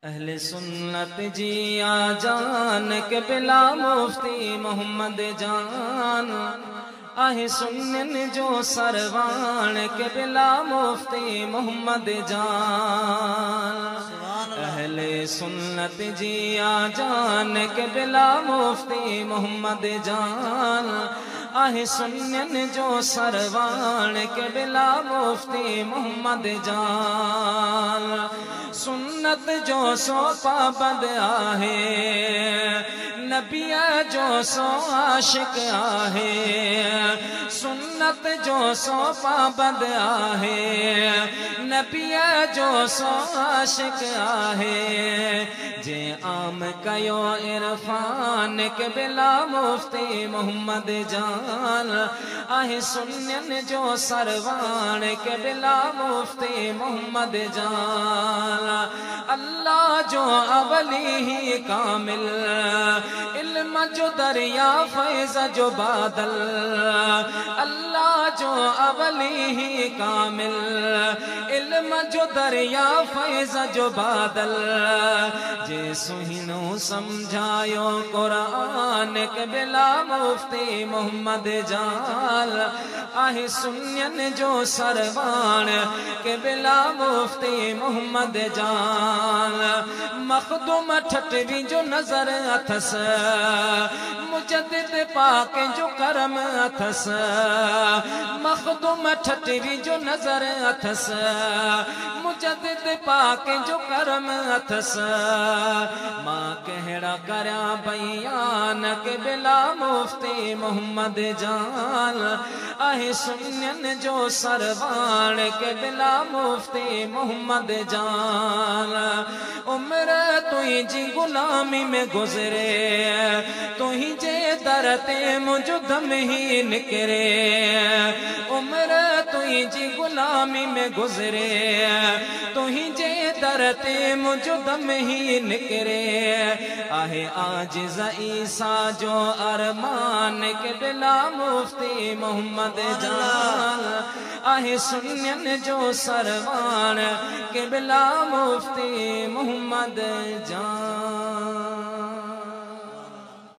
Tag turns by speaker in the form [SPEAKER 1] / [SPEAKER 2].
[SPEAKER 1] अहले सुन्नत जी आ जान के बिला मुफ्ती मोहम्मद जान आहे सुन्नन जो सरवान के बिला मुफ्ती मोहम्मद जान। अहले सुन्नत जी आ जान के बिला मुफ्ती मोहम्मद जान आहे सुन्नन जो सरवान के बिला मुफ्ती मोहम्मद जान। सुन्नत जो सो पाबंद आहे नबिया जो सो आशिक आहे। सुन्नत जो सो पाबंद आहे नबिया जो सो आशिक आहे। जे आम कयो इरफान के बिला मुफ्ती मोहम्मद जान आहे सुन्नन जो सरवान के बिला मुफ्ती मोहम्मद जान। अल्लाह जो अवली ही कामिल इल्म जो दरिया फैज़ जो बादल। अल्लाह जो अवली ही कामिल इल्म जो दरिया फैज़ जो बादल। जे सुहिनो समझायो कुरान के बिला मुफ्ती मोहम्मद जान आहे सुन्नन जो सरवान के बिला मुफ्ती मोहम्मद जान। मखदूम ठटवी जो नजर अथस मुजद्दिद पाक जो करम अथस। मखदूम ठटवी जो नजर अथस मुजद्दिद पाक जो करम अथस। मां कहड़ा करया बयान के बिला मुफ्ती मोहम्मद जान आहे सुन्नन जो सरवान के बिला मुफ्ती मोहम्मद जान। उम्र तुही जी गुलामी में गुजरे तुही जे दर ते मुझो दम ही निकरे। उम्र तुही जी गुलामी में गुजरे तुही जे दर ते मुझो दम ही निकरे। आहे आजिज़ ईसा जो अरमान के बिला मुफ्ती मोहम्मद जान आहे सुन्नन जो सरवान के बिला मुफ्ती मोहम्मद जान।